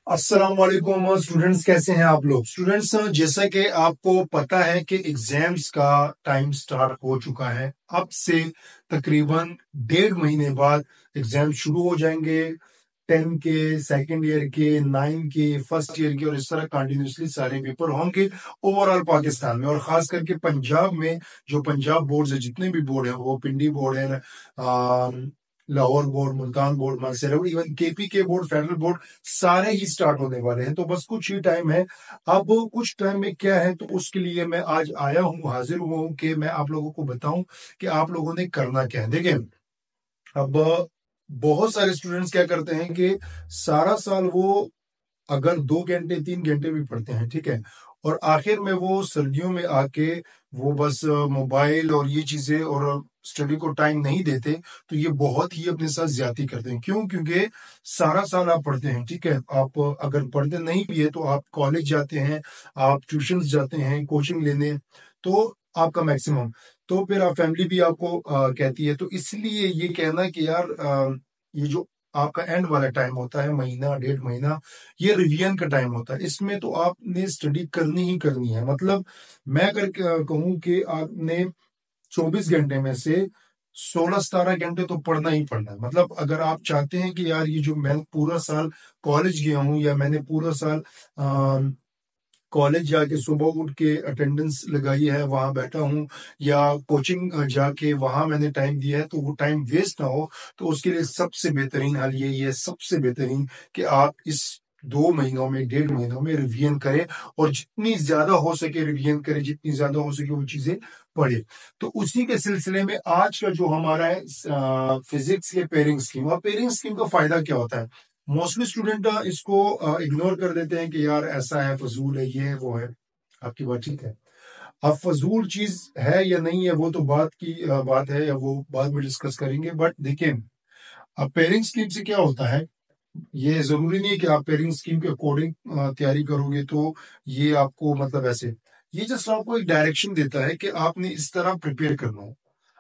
अस्सलाम वालेकुम स्टूडेंट्स, कैसे हैं आप लोग। स्टूडेंट्स, जैसा कि आपको पता है कि एग्जाम्स का टाइम स्टार्ट हो चुका है। अब से तकरीबन 1.5 महीने बाद एग्जाम शुरू हो जाएंगे। 10 के, सेकंड ईयर के, 9 के, फर्स्ट ईयर के, और इस तरह कंटिन्यूसली सारे पेपर होंगे ओवरऑल पाकिस्तान में, और खास करके पंजाब में। जो पंजाब बोर्ड है, जितने भी बोर्ड है, वो पिंडी बोर्ड है, Lahore board, Multan board, Mansar board, even KP के बोर्ड, फेडरल बोर्ड, सारे ही स्टार्ट होने वाले हैं। तो बस कुछ ही टाइम है। अब कुछ टाइम में क्या है, तो उसके लिए मैं आज आया हूँ, हाजिर हुआ हूँ कि मैं आप लोगों को बताऊं कि आप लोगों ने करना क्या है। देखिए, अब बहुत सारे स्टूडेंट्स क्या करते हैं कि सारा साल वो अगर 2 घंटे 3 घंटे भी पढ़ते हैं, ठीक है, और आखिर में वो सर्दियों में आके वो बस मोबाइल और ये चीजें और स्टडी को टाइम नहीं देते। तो ये बहुत ही अपने साथ ज्यादती करते हैं। क्यों? क्योंकि सारा साल आप पढ़ते हैं, ठीक है, आप अगर पढ़ते नहीं भी है तो आप कॉलेज जाते हैं, आप ट्यूशन जाते हैं, कोचिंग लेने, तो आपका मैक्सिमम, तो फिर आप फैमिली भी आपको कहती है। तो इसलिए ये कहना कि यार ये जो आपका एंड वाला टाइम होता है, महीना 1.5 महीना, ये रिवीजन का टाइम होता है। इसमें तो आपने स्टडी करनी ही करनी है। मतलब मैं अगर कहूँ कि आपने 24 घंटे में से 16-17 घंटे तो पढ़ना ही पढ़ना है। मतलब अगर आप चाहते हैं कि यार ये जो मैं पूरा साल कॉलेज गया हूँ, या मैंने पूरा साल कॉलेज जाके सुबह उठ के अटेंडेंस लगाई है, वहां बैठा हूँ, या कोचिंग जाके वहां मैंने टाइम दिया है, तो वो टाइम वेस्ट ना हो, तो उसके लिए सबसे बेहतरीन हल यही है, सबसे बेहतरीन, कि आप इस 2 महीनों में, 1.5 महीनों में रिवीजन करें, और जितनी ज्यादा हो सके रिवीजन करें, जितनी ज्यादा हो सके वो चीजें पढ़े। तो उसी के सिलसिले में आज का जो हमारा है फिजिक्स के पेयरिंग स्कीम, और पेयरिंग स्कीम का फायदा क्या होता है। मोस्टली स्टूडेंट इसको इग्नोर कर देते हैं कि यार ऐसा है, फजूल है, ये है, वो है। आपकी बात ठीक है। अब फजूल चीज है या नहीं है, वो तो बात की बात है, या वो बाद में डिस्कस करेंगे। बट देखिए, अब पेयरिंग स्कीम से क्या होता है, ये जरूरी नहीं है कि आप पेयरिंग स्कीम के अकॉर्डिंग तैयारी करोगे तो ये आपको, मतलब ऐसे, ये जस्ट आपको एक डायरेक्शन देता है कि आपने इस तरह प्रिपेयर करना है।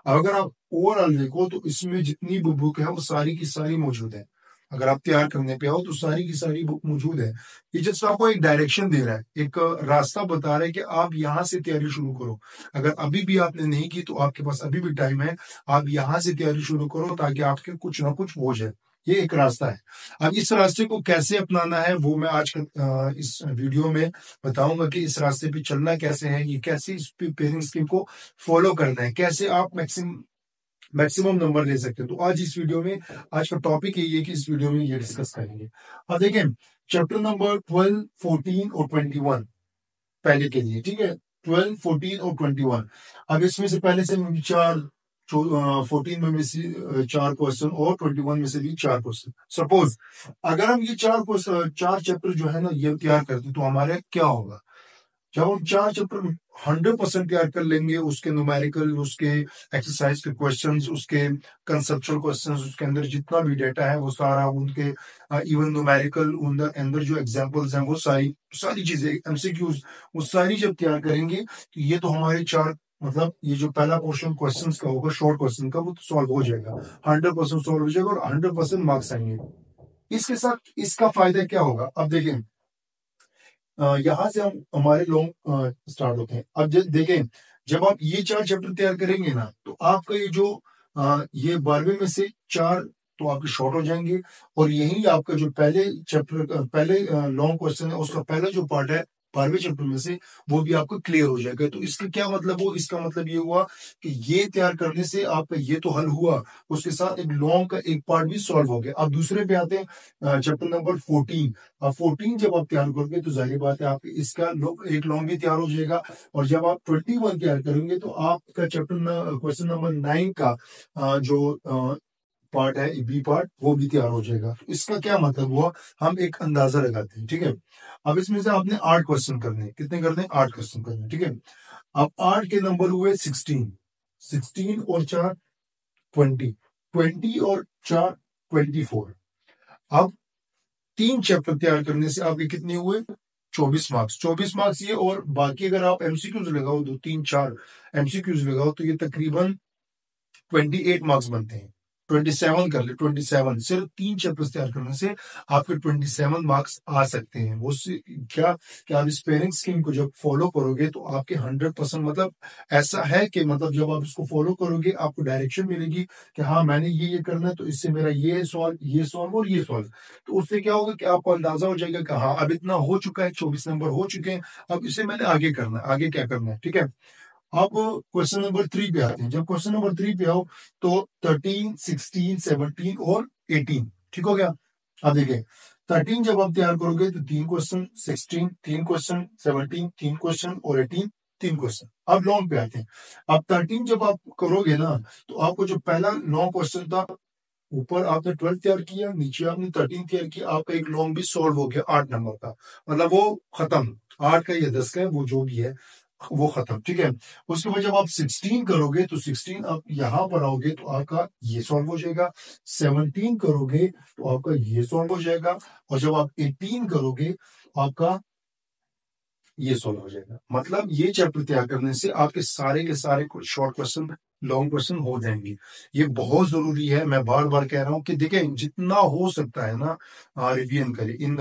अब अगर आप ओवरऑल देखो तो इसमें जितनी बुक है वो सारी की सारी मौजूद है। अगर आप तैयार करने पे आओ तो सारी की सारी बुक मौजूद है। ये जस्ट आपको एक डायरेक्शन दे रहा है, एक रास्ता बता रहा है कि आप यहाँ से तैयारी शुरू करो। अगर अभी भी आपने नहीं की तो आपके पास अभी भी टाइम है, आप यहाँ से तैयारी शुरू करो, ताकि आपके कुछ ना कुछ हो जाए। ये एक रास्ता है। अब इस रास्ते को कैसे अपनाना है वो मैं आज इस वीडियो में बताऊंगा, कि इस रास्ते पे चलना कैसे है, ये कैसे इस पेयरिंग स्कीम को फॉलो करना है, कैसे आप मैक्सिमम नंबर ले सकते हैं। तो आज इस वीडियो में, आज का टॉपिक यही है कि इस वीडियो में ये डिस्कस करेंगे। अब देखें, चैप्टर नंबर 12, 14 और 21 पहले के लिए, ठीक है, 12, 14 और 21। अब इसमें से पहले से चार, 14 में से 4 क्वेश्चन, और 21 में से भी 4 क्वेश्चन। सपोज अगर हम ये 4 क्वेश्चन, 4 चैप्टर जो है ना, ये तैयार करते तो हमारे क्या होगा। जब हम 4 चैप्टर 100% तैयार कर लेंगे, उसके न्यूमेरिकल, उसके एक्सरसाइज के क्वेश्चंस, उसके कंसेप्चुअल क्वेश्चंस, उसके अंदर जितना भी डेटा है वो सारा, उनके इवन न्यूमेरिकल, उन अंदर जो एग्जांपल्स हैं वो सारी सारी चीजें, एमसीक्यूज, वो सारी जब तैयार करेंगे तो ये तो हमारे चार, मतलब ये जो पहला पोर्शन क्वेश्चन का होगा, शॉर्ट क्वेश्चन का, वो तो सॉल्व हो जाएगा, 100% सॉल्व हो जाएगा, और 100% मार्क्स आएंगे। इसके साथ इसका फायदा क्या होगा, अब देखें, यहाँ से हम हमारे लॉन्ग स्टार्ट होते हैं। अब देखें, जब आप ये 4 चैप्टर तैयार करेंगे ना, तो आपका ये जो ये 12वें में से 4 तो आपके शॉर्ट हो जाएंगे, और यही आपका जो पहले चैप्टर, पहले लॉन्ग क्वेश्चन है, उसका पहला जो पार्ट है 12वें चैप्टर में से, वो भी आपको क्लियर हो जाएगा। तो इसका क्या मतलब हो, इसका मतलब ये हुआ कि ये तैयार करने से आपका ये तो हल हुआ, उसके साथ एक लॉन्ग का एक पार्ट भी सॉल्व हो गया। अब दूसरे पे आते हैं, चैप्टर नंबर 14। अब 14 जब आप तैयार करोगे तो जाहिर बात है आप इसका एक लॉन्ग भी तैयार हो जाएगा, और जब आप 21 तैयार करेंगे तो आपका चैप्टर क्वेश्चन नंबर 9 का जो पार्ट है, बी पार्ट, वो भी तैयार हो जाएगा। तो इसका क्या मतलब हुआ, हम एक अंदाजा लगाते हैं, ठीक है। अब इसमें से आपने 8 क्वेश्चन करने हैं। कितने करने हैं? 8 क्वेश्चन करने हैं, ठीक है। अब 8 के नंबर हुए 16, 16 और 4 20, 20 और 4 24। अब 3 चैप्टर तैयार करने से आपके कितने हुए? 24 मार्क्स। 24 मार्क्स ये, और बाकी अगर आप एमसीक्यूज लगाओ, 2 3 4 एमसीक्यूज लगाओ, तो ये तकरीबन 28 मार्क्स बनते हैं। 27 कर ले, 27 सिर्फ 3 चैप्टर्स तैयार करने से आपके 27 मार्क्स आ सकते हैं। वो क्या कि आप इस पेयरिंग स्कीम को जब फॉलो करोगे तो आपके 100% मतलब ऐसा है कि मतलब जब आप इसको फॉलो करोगे आपको डायरेक्शन मिलेगी कि हाँ मैंने ये करना है, तो इससे मेरा ये सॉल्व और ये सॉल्व। तो उससे क्या होगा कि आपको अंदाजा हो जाएगा कि हाँ अब इतना हो चुका है, 24 नंबर हो चुके हैं, अब इसे मैंने आगे करना है, आगे क्या करना है। ठीक है, अब क्वेश्चन नंबर 3 पे आते हैं। जब क्वेश्चन नंबर 3 पे आओ तो 13, 16, 17 और 18 ठीक हो गया। अब देखिए 13 जब आप तैयार करोगे तो 3 क्वेश्चन, 16 3 क्वेश्चन, 17 3 क्वेश्चन और 18 3 क्वेश्चन। अब लॉन्ग पे आते हैं। अब 13 जब आप करोगे ना तो आपको जो पहला लॉन्ग क्वेश्चन था, ऊपर आपने 12 तैयार किया, नीचे आपने 13 तैयार किया, आपका एक लॉन्ग भी सॉल्व हो गया 8 नंबर का, मतलब वो खत्म। 8 का या 10 का है, वो जो भी है वो खत्म। ठीक है, उसके बाद जब आप 16 करोगे तो 16 आप यहां पर आओगे तो आपका ये सॉल्व हो जाएगा। 17 करोगे तो आपका ये सॉल्व हो जाएगा, और जब आप 18 करोगे तो आपका ये सॉल्व हो जाएगा। मतलब ये चैप्टर तैयार करने से आपके सारे के सारे शॉर्ट क्वेश्चन, लॉन्ग क्वेश्चन हो जाएंगे। ये बहुत जरूरी है, मैं बार बार कह रहा हूँ कि देखें जितना हो सकता है ना रिवीजन करें इन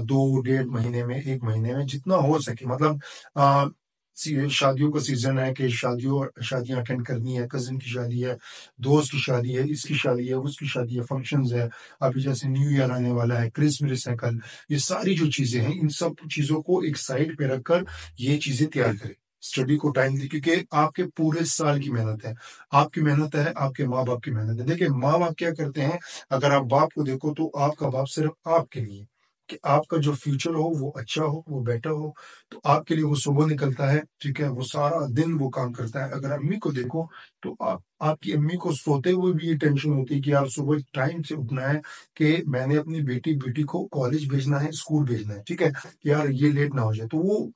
2 डेढ़ महीने में, 1 महीने में जितना हो सके। मतलब शादियों का सीजन है कि शादियां अटेंड करनी है, कजिन की शादी है, दोस्त की शादी है, इसकी शादी है, उसकी शादी है, फंक्शंस है, अभी जैसे न्यू ईयर आने वाला है, क्रिसमस है कल। ये सारी जो चीजें हैं इन सब चीजों को एक साइड पे रखकर ये चीजें तैयार करें, स्टडी को टाइम दे, क्योंकि आपके पूरे साल की मेहनत है, आपकी मेहनत है, आपके माँ बाप की मेहनत है। देखिए माँ बाप क्या करते हैं, अगर आप बाप को देखो तो आपका बाप सिर्फ आपके लिए, कि आपका जो फ्यूचर हो वो अच्छा हो, वो बेटर हो, तो आपके लिए वो सुबह निकलता है। ठीक है, वो सारा दिन वो काम करता है। अगर अम्मी को देखो तो आपकी अम्मी को सोते हुए भी ये टेंशन होती है कि यार सुबह टाइम से उठना है, कि मैंने अपनी बेटी को कॉलेज भेजना है, स्कूल भेजना है। ठीक है, यार ये लेट ना हो जाए, तो वो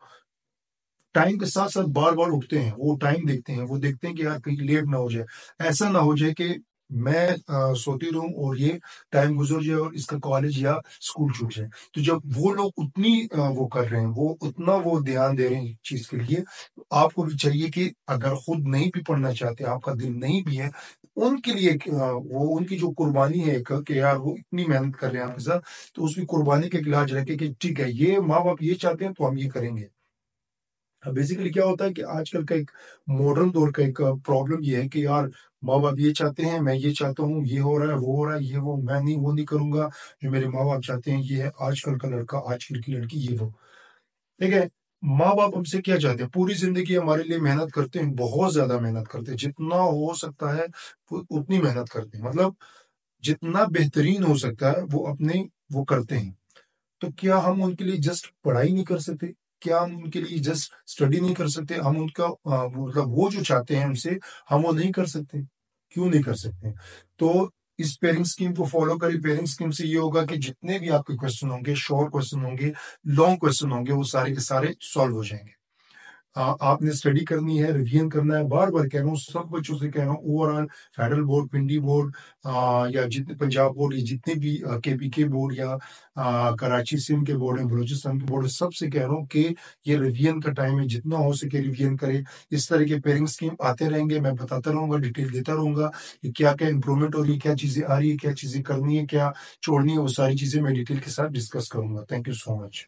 टाइम के साथ साथ बार बार उठते हैं, वो टाइम देखते हैं, वो देखते हैं कि यार कहीं लेट ना हो जाए, ऐसा ना हो जाए कि मैं सोती रहूं और ये टाइम गुजर जाए और इसका कॉलेज या स्कूल छूट जाए। तो जब वो लोग उतनी वो कर रहे हैं, वो उतना वो ध्यान दे रहे हैं इस चीज के लिए, तो आपको भी चाहिए कि अगर खुद नहीं भी पढ़ना चाहते, आपका दिल नहीं भी है, उनके लिए वो उनकी जो कुर्बानी है एक, कि यार वो इतनी मेहनत कर रहे हैं आपके साथ, तो उसकी कुर्बानी का इलाज रखे कि ठीक है ये माँ बाप ये चाहते हैं तो हम ये करेंगे। बेसिकली क्या होता है कि आजकल का एक मॉडर्न दौर का एक प्रॉब्लम ये है कि यार माँ बाप ये चाहते हैं, मैं ये चाहता हूँ, ये हो रहा है, वो हो रहा है, ये वो मैं नहीं, वो नहीं करूंगा, जो मेरे माँ बाप चाहते हैं ये है। आजकल का लड़का, आजकल की लड़की, ये वो। ठीक है, माँ बाप हमसे क्या चाहते हैं, पूरी जिंदगी हमारे लिए मेहनत करते हैं, बहुत ज्यादा मेहनत करते हैं, जितना हो सकता है उतनी मेहनत करते हैं, मतलब जितना बेहतरीन हो सकता है वो अपने वो करते हैं। तो क्या हम उनके लिए जस्ट पढ़ाई नहीं कर सकते? क्या हम उनके लिए जस्ट स्टडी नहीं कर सकते? हम उनका मतलब वो जो चाहते हैं हमसे, हम वो नहीं कर सकते? क्यों नहीं कर सकते? तो इस पेयरिंग स्कीम को फॉलो करें। पेयरिंग स्कीम से ये होगा कि जितने भी आपके क्वेश्चन होंगे, शॉर्ट क्वेश्चन होंगे, लॉन्ग क्वेश्चन होंगे, वो सारे के सारे सॉल्व हो जाएंगे। आपने स्टडी करनी है, रिवीजन करना है। बार बार कह रहा हूँ, सब बच्चों से कह रहा हूँ, ओवरऑल फेडरल बोर्ड, पिंडी बोर्ड, या जितने पंजाब बोर्ड, या जितने भी केपीके बोर्ड या कराची सिंध के बोर्ड है, बलूचिस्तान के बोर्ड है, सबसे कह रहा हूँ कि ये रिवीजन का टाइम है, जितना हो सके रिवीजन करें। इस तरह के पेयरिंग स्कीम आते रहेंगे, मैं बताता रहूंगा, डिटेल देता रहूंगा कि क्या क्या इंप्रूवमेंट हो रही है, क्या चीजें आ रही है, क्या चीजें करनी है, क्या छोड़नी है, वो सारी चीजें मैं डिटेल के साथ डिस्कस करूंगा। Thank you so much.